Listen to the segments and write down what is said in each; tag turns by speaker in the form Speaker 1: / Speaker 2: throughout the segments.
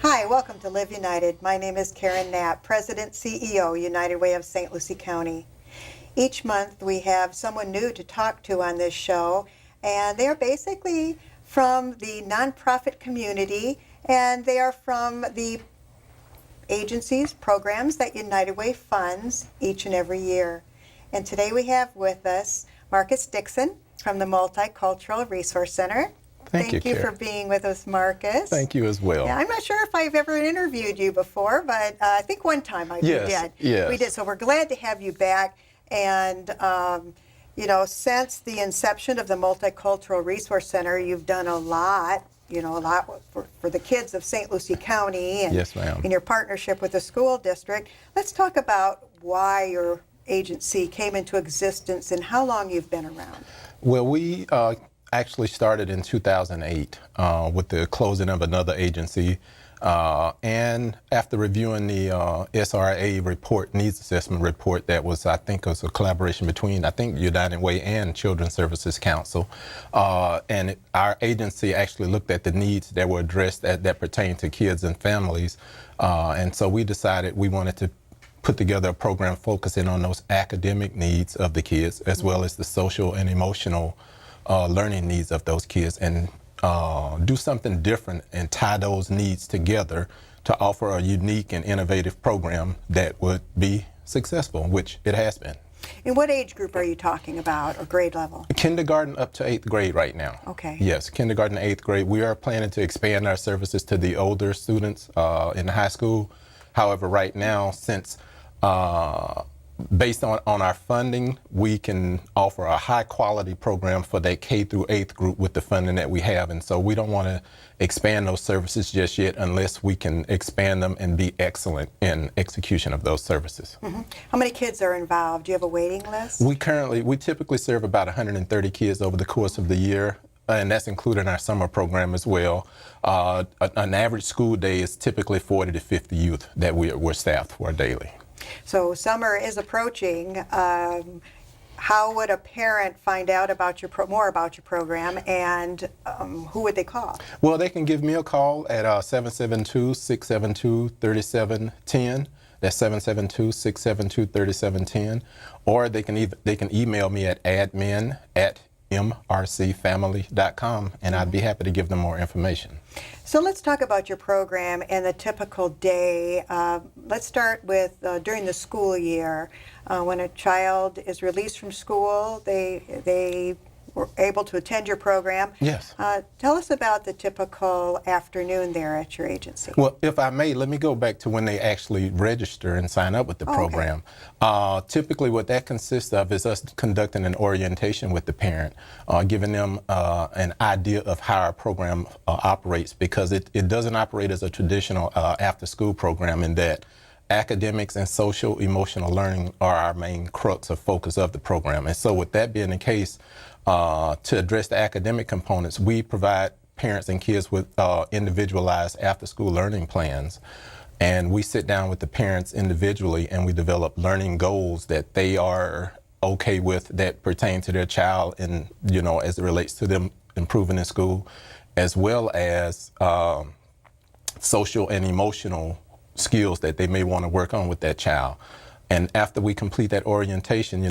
Speaker 1: Hi, welcome to Live United. My name is Karen Knapp, President, CEO, United Way of St. Lucie County. Each month we have someone new to talk to on this show, and they're basically from the nonprofit community, and they are from the agencies, programs that United Way funds each and every year. And today we have with us Marcus Dixon from the Multicultural Resource Center.
Speaker 2: Thank you
Speaker 1: for being with us, Marcus.
Speaker 2: Thank you as well.
Speaker 1: Yeah, I'm not sure if I've ever interviewed you before, but I think one time we did.
Speaker 2: Yes.
Speaker 1: We did. So we're glad to have you back. And, since the inception of the Multicultural Resource Center, you've done a lot for the kids of St. Lucie County. And
Speaker 2: yes, ma'am.
Speaker 1: In your partnership with the school district. Let's talk about why your agency came into existence and how long you've been around.
Speaker 2: Well, we actually started in 2008 with the closing of another agency. And after reviewing the SRA report, needs assessment report, that was, I think, was a collaboration between, United Way and Children's Services Council. And our agency actually looked at the needs that were addressed that pertain to kids and families. And so we decided we wanted to put together a program focusing on those academic needs of the kids, as well as the social and emotional learning needs of those kids, and do something different and tie those needs together to offer a unique and innovative program that would be successful, which it has been.
Speaker 1: And what age group are you talking about, or grade level?
Speaker 2: Kindergarten up to 8th grade right now.
Speaker 1: Okay.
Speaker 2: Yes, kindergarten to 8th grade. We are planning to expand our services to the older students in high school. However, right now, since based on our funding, we can offer a high quality program for that K through 8th group with the funding that we have. And so we don't want to expand those services just yet unless we can expand them and be excellent in execution of those services.
Speaker 1: Mm-hmm. How many kids are involved? Do you have a waiting list?
Speaker 2: We typically serve about 130 kids over the course of the year. And that's including our summer program as well. An average school day is typically 40 to 50 youth that we're staffed for daily.
Speaker 1: So summer is approaching. How would a parent find out about more about your program, and who would they call?
Speaker 2: Well, they can give me a call at 772-672-3710. That's 772-672-3710. Or they can email me at admin@mrcfamily.com, and I'd be happy to give them more information.
Speaker 1: So let's talk about your program and the typical day. Let's start with during the school year. When a child is released from school, they were able to attend your program.
Speaker 2: Yes.
Speaker 1: Tell us about the typical afternoon there at your agency.
Speaker 2: Well, if I may, let me go back to when they actually register and sign up with the program. Okay. Typically what that consists of is us conducting an orientation with the parent, giving them an idea of how our program operates, because it doesn't operate as a traditional after-school program, in that academics and social emotional learning are our main crux of focus of the program. And so with that being the case, to address the academic components, we provide parents and kids with individualized after-school learning plans. And we sit down with the parents individually, and we develop learning goals that they are okay with, that pertain to their child, and as it relates to them improving in school, as well as social and emotional skills that they may want to work on with that child. And after we complete that orientation,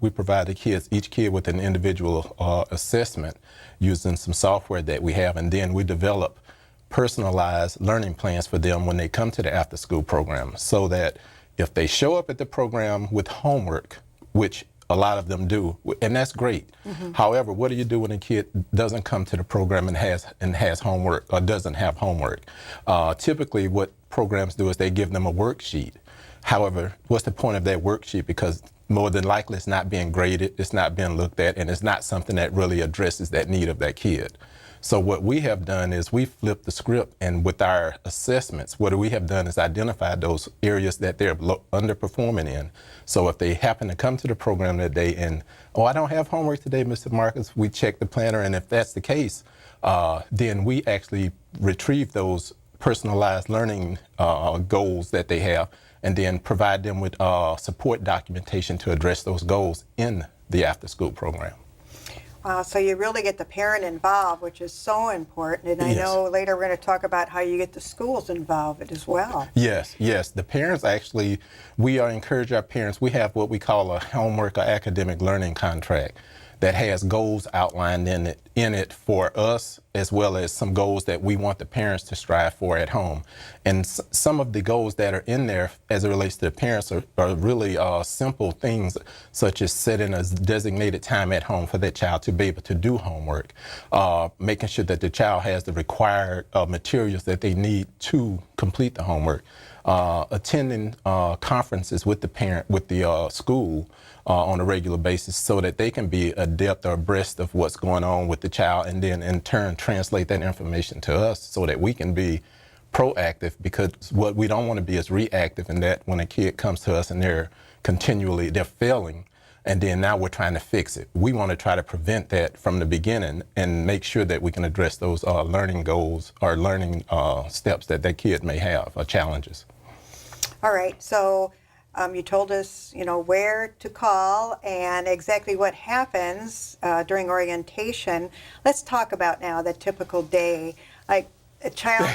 Speaker 2: we provide each kid with an individual assessment using some software that we have, and then we develop personalized learning plans for them when they come to the after-school program, so that if they show up at the program with homework, which a lot of them do, and that's great. Mm-hmm. However, what do you do when a kid doesn't come to the program and has homework, or doesn't have homework? Typically, what programs do is they give them a worksheet. However, what's the point of that worksheet? Because more than likely it's not being graded, it's not being looked at, and it's not something that really addresses that need of that kid. So what we have done is we flipped the script, and with our assessments, what we have done is identified those areas that they're underperforming in. So if they happen to come to the program that day and, I don't have homework today, Mr. Marcus, we check the planner, and if that's the case, then we actually retrieve those personalized learning goals that they have, and then provide them with support documentation to address those goals in the after-school program.
Speaker 1: So you really get the parent involved, which is so important. And I
Speaker 2: Yes.
Speaker 1: know later we're going to talk about how you get the schools involved as well.
Speaker 2: Yes, yes. The parents actually, we encourage our parents. We have what we call a homework or academic learning contract that has goals outlined in it for us, as well as some goals that we want the parents to strive for at home. And some of the goals that are in there as it relates to the parents are really simple things, such as setting a designated time at home for that child to be able to do homework, making sure that the child has the required materials that they need to complete the homework, attending conferences with the parent, with the school, on a regular basis, so that they can be adept or abreast of what's going on with the child, and then in turn translate that information to us so that we can be proactive, because what we don't want to be is reactive, in that when a kid comes to us and they're failing, and then now we're trying to fix it. We want to try to prevent that from the beginning and make sure that we can address those learning goals or learning steps that kid may have, or challenges.
Speaker 1: All right, so you told us, where to call and exactly what happens during orientation. Let's talk about now the typical day. Like, a child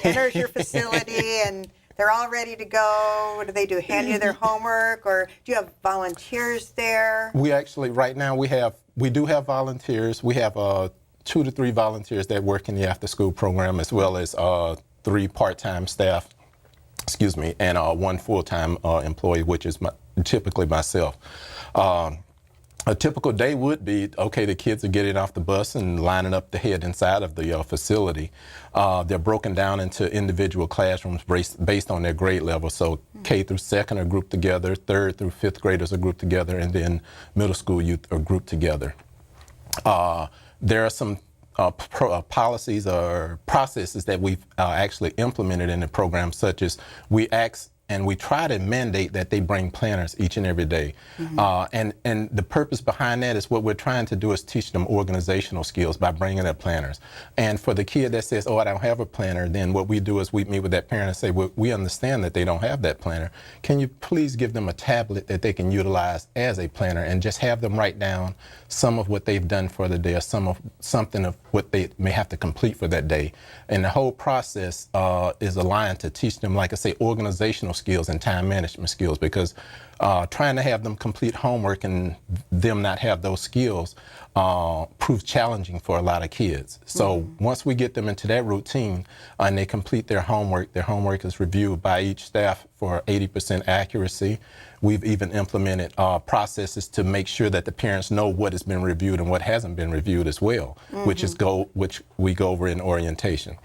Speaker 1: enters your facility and they're all ready to go. What do they do? Hand you their homework, or do you have volunteers there?
Speaker 2: We actually, right now, we do have volunteers. We have 2 to 3 volunteers that work in the after-school program, as well as 3 part-time staff. And 1 full-time employee, which is typically myself. A typical day would be, okay, the kids are getting off the bus and lining up to head inside of the facility. They're broken down into individual classrooms based on their grade level. So K through 2nd are grouped together, 3rd through 5th graders are grouped together, and then middle school youth are grouped together. There are some policies or processes that we've actually implemented in the program, such as we ask and we try to mandate that they bring planners each and every day. And the purpose behind that is what we're trying to do is teach them organizational skills by bringing their planners. And for the kid that says, oh, I don't have a planner, then what we do is we meet with that parent and say, well, we understand that they don't have that planner. Can you please give them a tablet that they can utilize as a planner, and just have them write down some of what they've done for the day, or something of what they may have to complete for that day. And the whole process is aligned to teach them, like I say, organizational skills and time management skills, because trying to have them complete homework and them not have those skills proves challenging for a lot of kids. So once we get them into that routine and they complete their homework is reviewed by each staff for 80% accuracy. We've even implemented processes to make sure that the parents know what has been reviewed and what hasn't been reviewed as well, which we go over in orientation.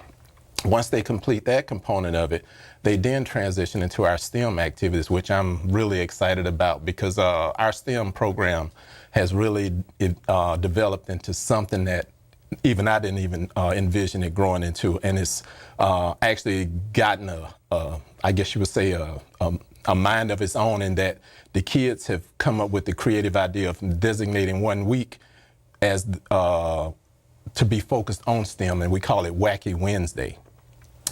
Speaker 2: Once they complete that component of it, they then transition into our STEM activities, which I'm really excited about, because our STEM program has really developed into something that even I didn't even envision it growing into, and it's actually gotten I guess you would say a mind of its own, in that the kids have come up with the creative idea of designating 1 week as to be focused on STEM, and we call it Wacky Wednesday.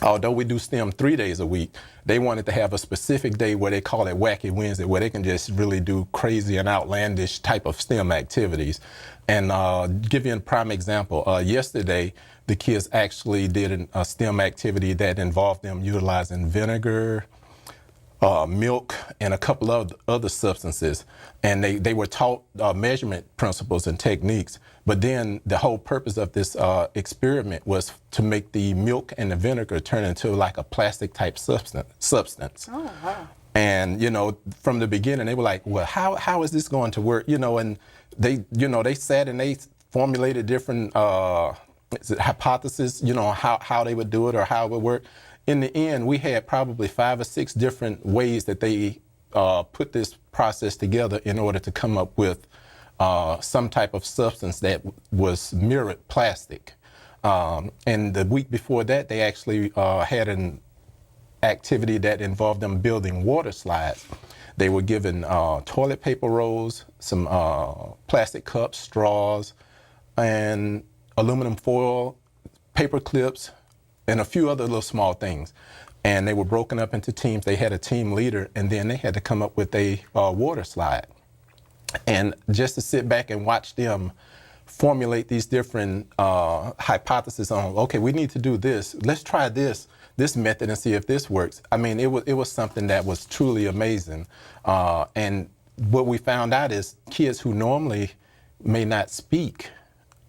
Speaker 2: Although we do STEM 3 days a week, they wanted to have a specific day where they call it Wacky Wednesday, where they can just really do crazy and outlandish type of STEM activities. And give you a prime example, yesterday the kids actually did a STEM activity that involved them utilizing vinegar, milk, and a couple of other substances. And they were taught measurement principles and techniques. But then the whole purpose of this experiment was to make the milk and the vinegar turn into like a plastic type substance.
Speaker 1: Oh, wow.
Speaker 2: And, from the beginning, they were like, well, how is this going to work? And they sat and they formulated different hypotheses, how they would do it or how it would work. In the end, we had probably 5 or 6 different ways that they put this process together in order to come up with some type of substance that was mirrored plastic. And the week before that, they actually had an activity that involved them building water slides. They were given toilet paper rolls, some plastic cups, straws, and aluminum foil, paper clips, and a few other little small things. And they were broken up into teams. They had a team leader, and then they had to come up with a water slide. And just to sit back and watch them formulate these different hypotheses on, okay, we need to do this. Let's try this method and see if this works. I mean, it was something that was truly amazing. And what we found out is kids who normally may not speak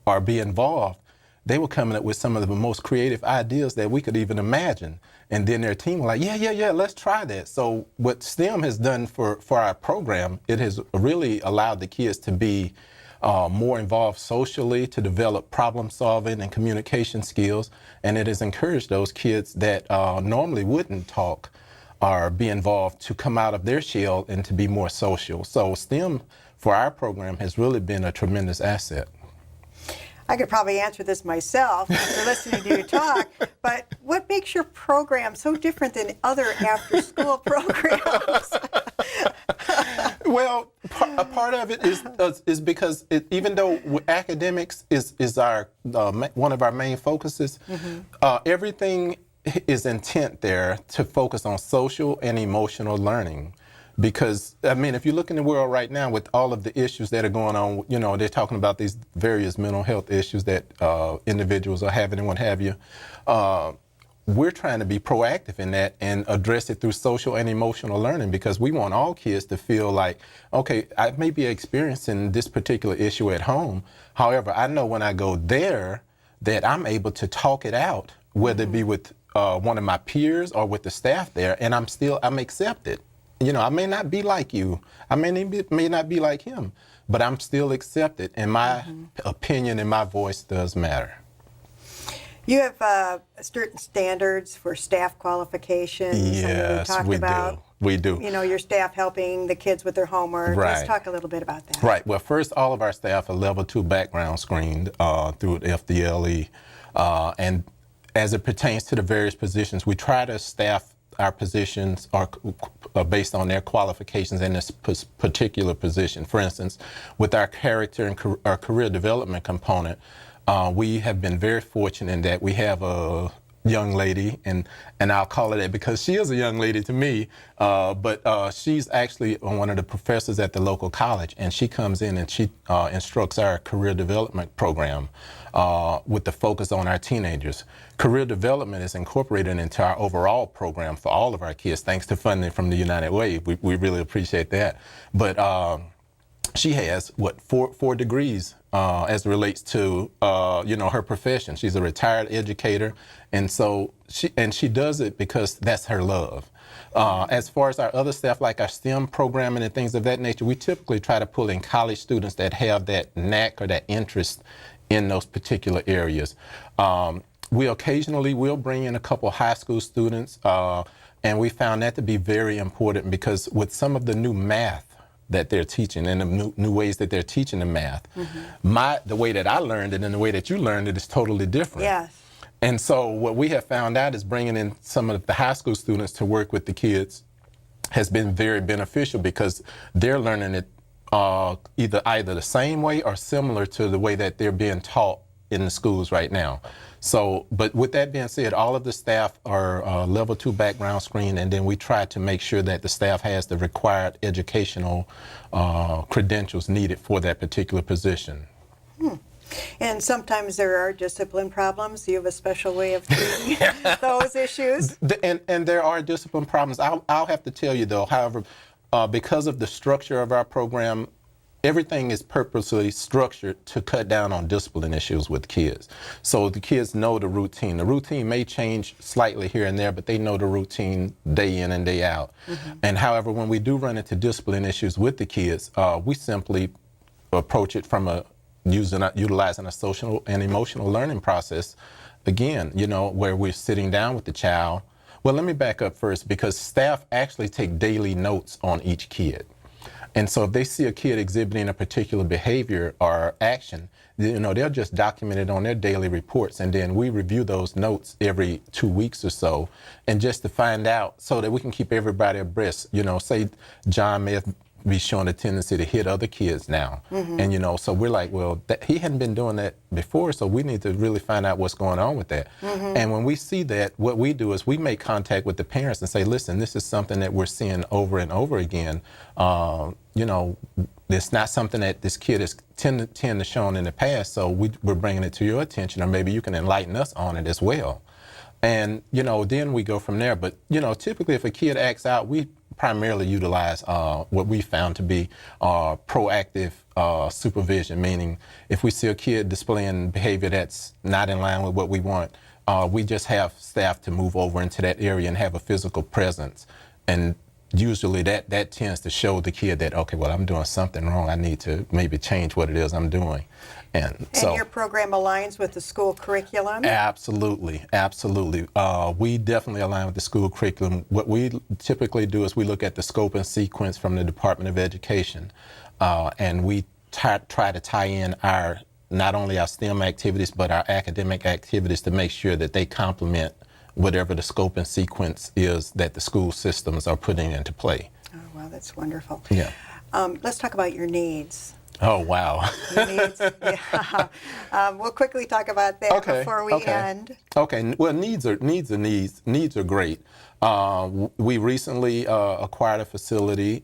Speaker 2: or be involved, they were coming up with some of the most creative ideas that we could even imagine. And then their team were like, yeah, let's try that. So what STEM has done for our program, it has really allowed the kids to be more involved socially, to develop problem solving and communication skills. And it has encouraged those kids that normally wouldn't talk or be involved to come out of their shell and to be more social. So STEM for our program has really been a tremendous asset.
Speaker 1: I could probably answer this myself after listening to you talk, but what makes your program so different than other after-school programs?
Speaker 2: Well, a part of it is because even though academics is our one of our main focuses, everything is intent there to focus on social and emotional learning. Because, I mean, if you look in the world right now with all of the issues that are going on, you know, they're talking about these various mental health issues that individuals are having and what have you. We're trying to be proactive in that and address it through social and emotional learning, because we want all kids to feel like, okay, I may be experiencing this particular issue at home. However, I know when I go there that I'm able to talk it out, whether it be with one of my peers or with the staff there, and I'm accepted. You know, I may not be like you. I may not be like him, but I'm still accepted, and my opinion and my voice does matter.
Speaker 1: You have certain standards for staff qualifications.
Speaker 2: Yes, we do.
Speaker 1: You know, your staff helping the kids with their homework.
Speaker 2: Right.
Speaker 1: Let's talk a little bit about that.
Speaker 2: Right. Well, first, all of our staff are level 2 background screened through FDLE, and as it pertains to the various positions, we try to staff our positions are based on their qualifications in this particular position. For instance, with our character and our career development component, we have been very fortunate in that we have a young lady, and I'll call her that because she is a young lady to me, but she's actually one of the professors at the local college, and she comes in and she instructs our career development program with the focus on our teenagers. Career development is incorporated into our overall program for all of our kids, thanks to funding from the United Way. We really appreciate that. But she has, four degrees as it relates to, her profession. She's a retired educator, and so she does it because that's her love. As far as our other staff, like our STEM programming and things of that nature, we typically try to pull in college students that have that knack or that interest in those particular areas. We occasionally will bring in a couple high school students, and we found that to be very important because with some of the new math that they're teaching and the new ways that they're teaching the math, the way that I learned it and the way that you learned it is totally different.
Speaker 1: Yes.
Speaker 2: And so what we have found out is bringing in some of the high school students to work with the kids has been very beneficial because they're learning it either the same way or similar to the way that they're being taught in the schools right now. So, but with that being said, all of the staff are level 2 background screened, and then we try to make sure that the staff has the required educational credentials needed for that particular position.
Speaker 1: And sometimes there are discipline problems. You have a special way of treating those issues.
Speaker 2: And there are discipline problems. I'll have to tell you though, however, because of the structure of our program, everything is purposely structured to cut down on discipline issues with kids. So the kids know the routine. The routine may change slightly here and there, but they know the routine day in and day out. And however, when we do run into discipline issues with the kids, we simply approach it from utilizing a social and emotional learning process. Again, where we're sitting down with the child. Well, let me back up first, because staff actually take daily notes on each kid. And so if they see a kid exhibiting a particular behavior or action, they'll just document it on their daily reports, and then we review those notes every 2 weeks or so, and just to find out so that we can keep everybody abreast. Say John may be showing a tendency to hit other kids now. And so we're like, well, he hadn't been doing that before, so we need to really find out what's going on with that. And when we see that, what we do is we make contact with the parents and say, listen, this is something that we're seeing over and over again. it's not something that this kid has tend to shown in the past, so we're bringing it to your attention, or maybe you can enlighten us on it as well. And, then we go from there. But, typically if a kid acts out, we primarily utilize what we found to be proactive supervision, meaning if we see a kid displaying behavior that's not in line with what we want, we just have staff to move over into that area and have a physical presence. And usually that tends to show the kid that, okay, well, I'm doing something wrong. I need to maybe change what it is I'm doing. And so
Speaker 1: your program aligns with the school curriculum?
Speaker 2: Absolutely, absolutely. We definitely align with the school curriculum. What we typically do is we look at the scope and sequence from the Department of Education, and we try to tie in not only our STEM activities, but our academic activities to make sure that they complement whatever the scope and sequence is that the school systems are putting into play.
Speaker 1: Oh, wow, that's wonderful.
Speaker 2: Yeah.
Speaker 1: Let's talk about your needs.
Speaker 2: Oh, wow.
Speaker 1: Your needs. Yeah. We'll quickly talk about that before we end.
Speaker 2: Okay. Well, needs are great. We recently acquired a facility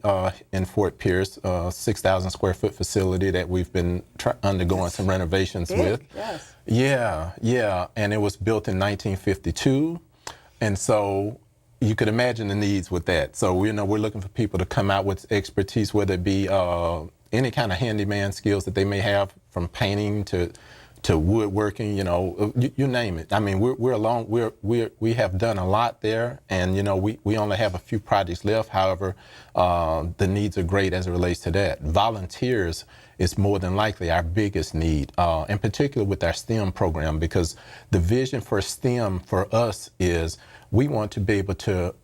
Speaker 2: in Fort Pierce, 6,000 square foot facility that we've been undergoing some renovations with.
Speaker 1: Yes.
Speaker 2: Yeah. And it was built in 1952. And so you could imagine the needs with that. So we're looking for people to come out with expertise, whether it be any kind of handyman skills that they may have, from painting to woodworking, you name it. I mean, we have done a lot there, and we only have a few projects left. However, the needs are great as it relates to that. Volunteers is more than likely our biggest need, in particular with our STEM program, because the vision for STEM for us is we want to be able to,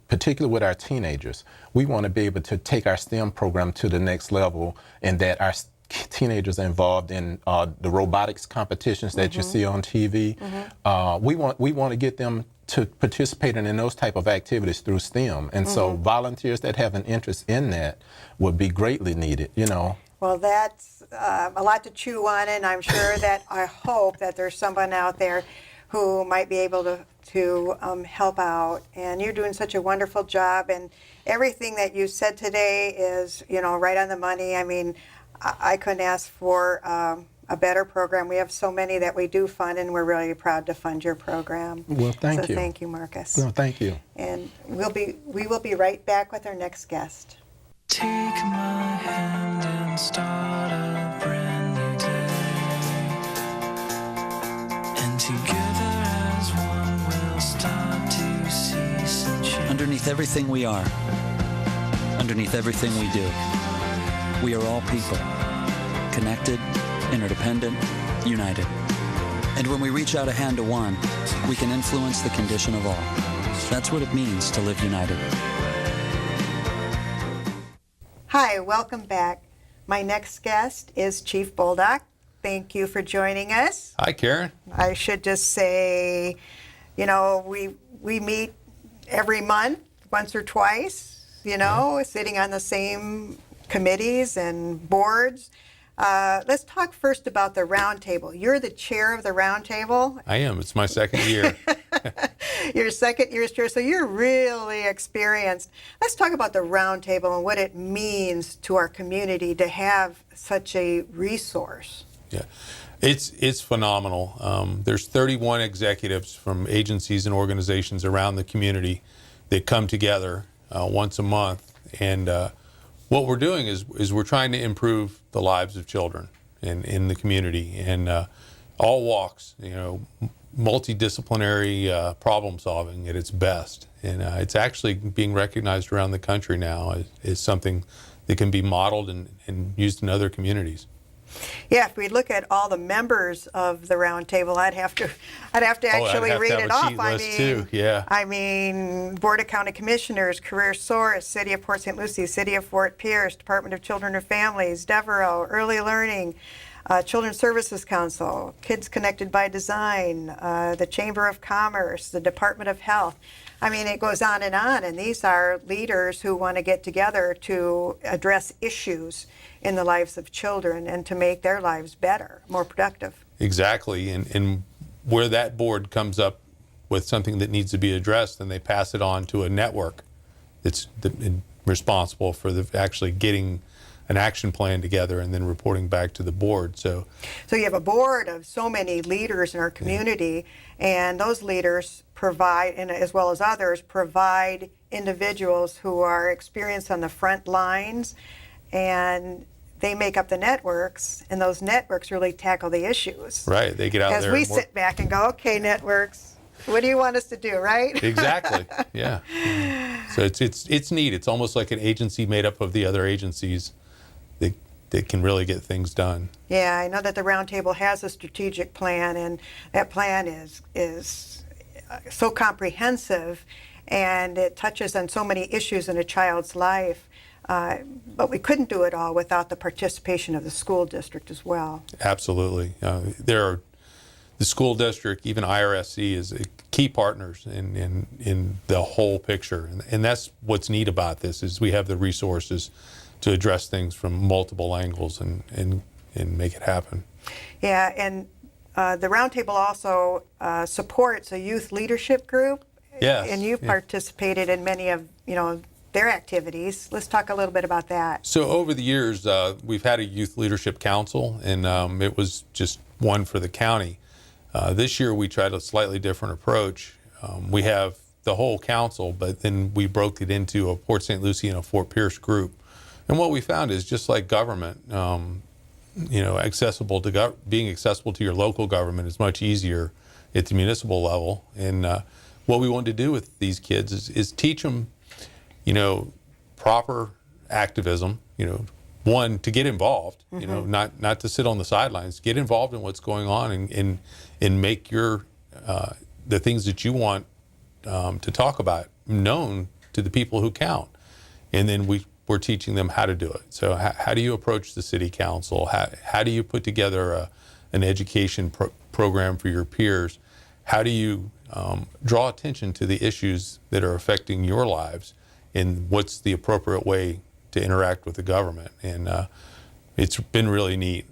Speaker 2: particularly with our teenagers, we want to be able to take our STEM program to the next level, and that our teenagers are involved in the robotics competitions that you see on TV. We want to get them to participate in those type of activities through STEM, and so volunteers that have an interest in that would be greatly needed.
Speaker 1: Well, that's a lot to chew on, and I'm sure that I hope that there's someone out there who might be able to help out. And you're doing such a wonderful job, and everything that you said today is, right on the money. I mean, I couldn't ask for a better program. We have so many that we do fund, and we're really proud to fund your program.
Speaker 2: Well, thank you.
Speaker 1: Thank you, Marcus.
Speaker 2: No, thank you.
Speaker 1: And we will be right back with our next guest.
Speaker 3: Take my hand and start a brand new day, and together as one we'll start to see some change.
Speaker 4: Underneath everything we are, underneath everything we do, we are all people, connected, interdependent, united. And when we reach out a hand to one, we can influence the condition of all. That's what it means to live united.
Speaker 1: Hi, welcome back. My next guest is Chief Bulduc. Thank you for joining us.
Speaker 5: Hi, Karen.
Speaker 1: I should just say, we meet every month, once or twice, sitting on the same committees and boards. Let's talk first about the Roundtable. You're the chair of the Roundtable.
Speaker 5: I am. It's my second year.
Speaker 1: Your second year as chair, so you're really experienced. Let's talk about the Roundtable and what it means to our community to have such a resource.
Speaker 5: Yeah, it's phenomenal. There's 31 executives from agencies and organizations around the community that come together once a month, and what we're doing is we're trying to improve the lives of children in the community, and all walks, multidisciplinary problem solving at its best. And it's actually being recognized around the country now as something that can be modeled and used in other communities.
Speaker 1: Yeah, if we look at all the members of the Roundtable, I'd have to actually read it off. I mean, Board of County Commissioners, Career Source, City of Port St. Lucie, City of Fort Pierce, Department of Children and Families, Devereaux, Early Learning, Children's Services Council, Kids Connected by Design, the Chamber of Commerce, the Department of Health. I mean, it goes on, and these are leaders who want to get together to address issues in the lives of children and to make their lives better, more productive.
Speaker 5: Exactly, and where that board comes up with something that needs to be addressed, then they pass it on to a network that's responsible for actually getting an action plan together and then reporting back to the board. So
Speaker 1: So you have a board of so many leaders in our community, and those leaders provide, and as well as others, provide individuals who are experienced on the front lines, and they make up the networks, and those networks really tackle the issues.
Speaker 5: right, they get out
Speaker 1: As
Speaker 5: there.
Speaker 1: we
Speaker 5: and work-
Speaker 1: sit back and go, okay, networks, what do you want us to do, right?
Speaker 5: Exactly. Yeah. So it's neat. It's almost like an agency made up of the other agencies that can really get things done.
Speaker 1: Yeah, I know that the Roundtable has a strategic plan, and that plan is so comprehensive, and it touches on so many issues in a child's life. But we couldn't do it all without the participation of the school district as well.
Speaker 5: Absolutely. The school district, even IRSC, is key partners in the whole picture. And that's what's neat about this, is we have the resources to address things from multiple angles and make it happen.
Speaker 1: Yeah, and the Roundtable also supports a youth leadership group.
Speaker 5: Yes,
Speaker 1: And you've
Speaker 5: yeah.
Speaker 1: participated in many of, their activities. Let's talk a little bit about that.
Speaker 5: So over the years, we've had a youth leadership council, and it was just one for the county. This year we tried a slightly different approach. We have the whole council, but then we broke it into a Port St. Lucie and a Fort Pierce group. And what we found is, just like government, accessible to being accessible to your local government is much easier at the municipal level. And what we wanted to do with these kids is teach them, proper activism. One, to get involved. Not to sit on the sidelines. Get involved in what's going on and make your the things that you want to talk about known to the people who count. And then we're teaching them how to do it. So how do you approach the city council? How do you put together an education program for your peers? How do you draw attention to the issues that are affecting your lives, and what's the appropriate way to interact with the government? And it's been really neat.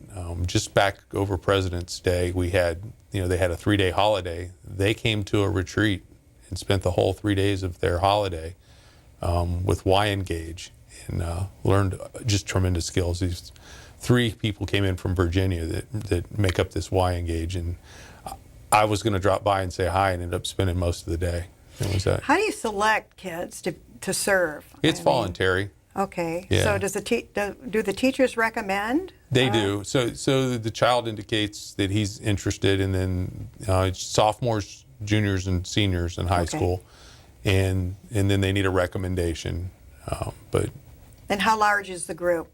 Speaker 5: Just back over President's Day, we had, they had a 3-day holiday. They came to a retreat and spent the whole 3 days of their holiday with Y Engage, and learned just tremendous skills. These 3 people came in from Virginia that make up this Y Engage, and I was going to drop by and say hi, and ended up spending most of the day. It was that.
Speaker 1: How do you select kids to serve?
Speaker 5: It's voluntary.
Speaker 1: Okay.
Speaker 5: Yeah.
Speaker 1: So does do the teachers recommend?
Speaker 5: They do. So the child indicates that he's interested, and then it's sophomores, juniors, and seniors in high
Speaker 1: Okay.
Speaker 5: school, and then they need a recommendation. But
Speaker 1: And how large is the group?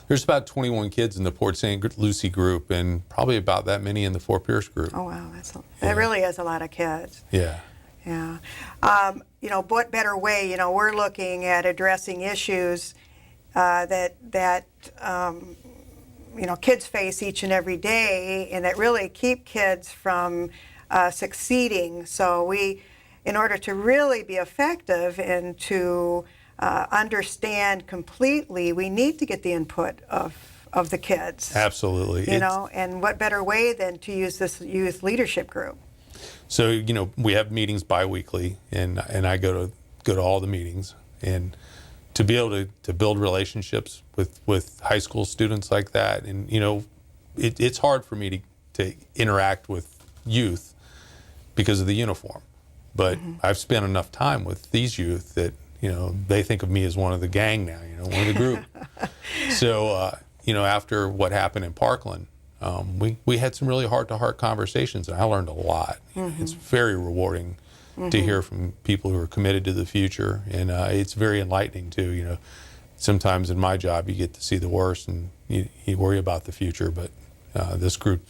Speaker 5: there's about 21 kids in the Port St. Lucie group, and probably about that many in the Fort Pierce group.
Speaker 1: Oh wow, that really is a lot of kids.
Speaker 5: Yeah.
Speaker 1: Yeah. What better way? We're looking at addressing issues that kids face each and every day, and that really keep kids from succeeding. So in order to really be effective and to understand completely, we need to get the input of the kids.
Speaker 5: Absolutely.
Speaker 1: And what better way than to use this youth leadership group?
Speaker 5: So we have meetings biweekly, and I go to all the meetings, and to be able to build relationships with high school students like that, and it's hard for me to interact with youth because of the uniform, but I've spent enough time with these youth that they think of me as one of the gang now, one of the group. So after what happened in Parkland, we had some really heart-to-heart conversations, and I learned a lot. It's very rewarding to hear from people who are committed to the future, and it's very enlightening too. Sometimes in my job you get to see the worst, and you worry about the future, but this group,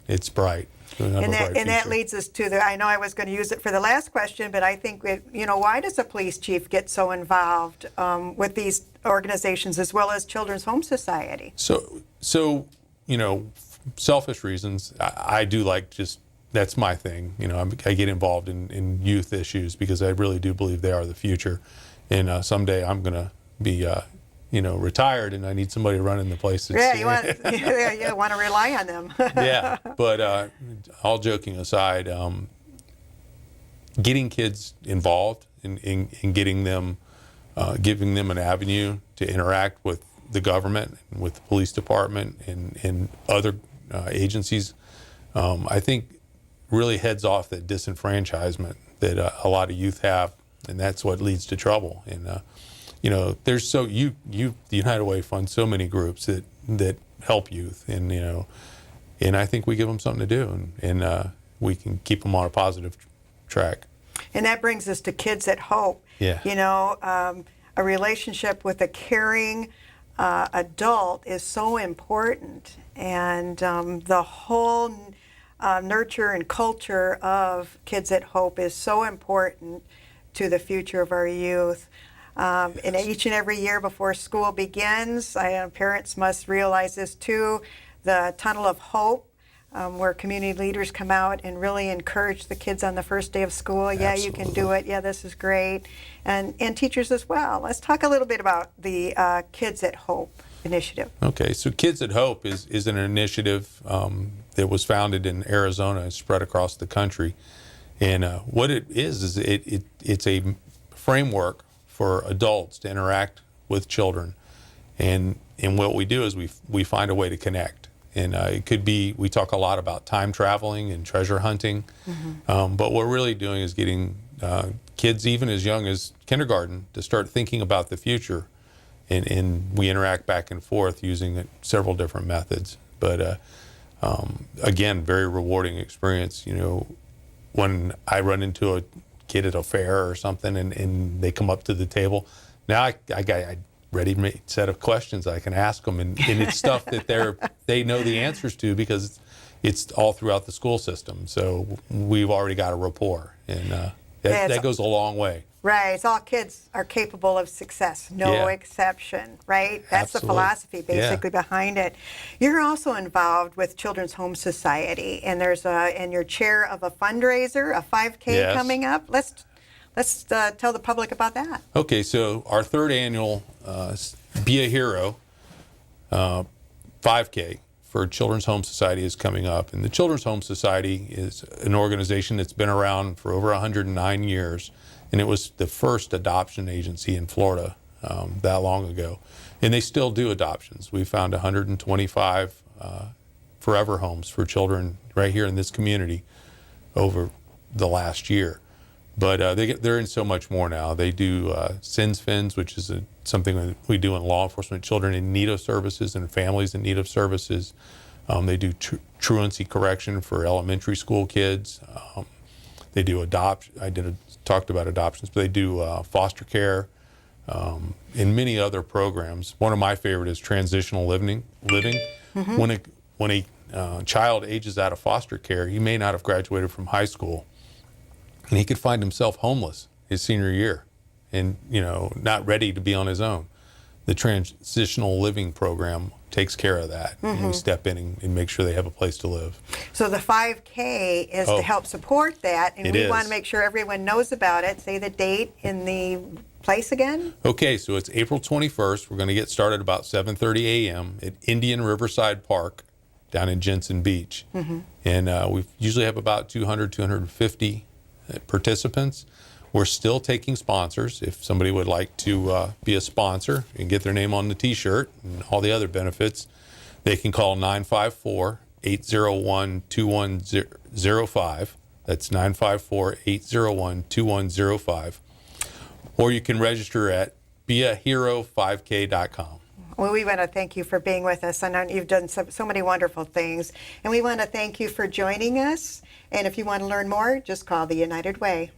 Speaker 5: it's bright.
Speaker 1: And that leads us to I know I was going to use it for the last question, but I think, why does a police chief get so involved with these organizations as well as Children's Home Society?
Speaker 5: So selfish reasons, I do that's my thing. I get involved in youth issues because I really do believe they are the future. And someday I'm going to be, retired, and I need somebody running the place.
Speaker 1: Yeah, you want to rely on them.
Speaker 5: Yeah, but all joking aside, getting kids involved in getting them, giving them an avenue to interact with the government, with the police department, and other agencies, I think really heads off that disenfranchisement that a lot of youth have, and that's what leads to trouble. And there's the United Way funds so many groups that help youth, and I think we give them something to do, and we can keep them on a positive track.
Speaker 1: And that brings us to Kids at Hope.
Speaker 5: Yeah.
Speaker 1: A relationship with a caring adult is so important, and the whole nurture and culture of Kids at Hope is so important to the future of our youth. And each and every year before school begins, parents must realize this too, the Tunnel of Hope, where community leaders come out and really encourage the kids on the first day of school. Yeah,
Speaker 5: Absolutely.
Speaker 1: you can do it. Yeah, this is great. And teachers as well. Let's talk a little bit about the Kids at Hope initiative.
Speaker 5: Okay, so Kids at Hope is an initiative that was founded in Arizona and spread across the country. And what it is it's a framework for adults to interact with children. And what we do is we find a way to connect. And it could be, we talk a lot about time traveling and treasure hunting, but what we're really doing is getting kids even as young as kindergarten to start thinking about the future. And we interact back and forth using several different methods. But again, very rewarding experience. When I run into a kid at a fair or something and they come up to the table, now I got a ready-made set of questions I can ask them, and it's stuff that they know the answers to because it's all throughout the school system. So we've already got a rapport, and that goes a long way.
Speaker 1: Right. It's all kids are capable of success, no exception, right? That's
Speaker 5: Absolutely.
Speaker 1: the philosophy basically behind it. You're also involved with Children's Home Society, and and you're chair of a fundraiser, a 5K coming up. Let's tell the public about that.
Speaker 5: Okay, so our third annual Be a Hero 5K for Children's Home Society is coming up. And the Children's Home Society is an organization that's been around for over 109 years. And it was the first adoption agency in Florida that long ago. And they still do adoptions. We found 125 forever homes for children right here in this community over the last year. But they're in so much more now. They do SINS FINS, which is something that we do in law enforcement, children in need of services and families in need of services. They do truancy correction for elementary school kids. They do talked about adoptions, but they do foster care and many other programs. One of my favorite is transitional living. Mm-hmm. When a child ages out of foster care, he may not have graduated from high school, and he could find himself homeless his senior year and, not ready to be on his own. The transitional living program takes care of that. Mm-hmm. And we step in and make sure they have a place to live.
Speaker 1: So the 5K is to help support that, and we want to make sure everyone knows about it. Say the date and the place again.
Speaker 5: Okay, so it's April 21st. We're going to get started about 7:30 a.m. at Indian Riverside Park down in Jensen Beach. Mm-hmm. And we usually have about 250 participants. We're still taking sponsors. If somebody would like to be a sponsor and get their name on the t-shirt and all the other benefits, they can call 954-801-2105. That's 954-801-2105. Or you can register at beahero5k.com.
Speaker 1: Well, we want to thank you for being with us. I know you've done so many wonderful things. And we want to thank you for joining us. And if you want to learn more, just call the United Way.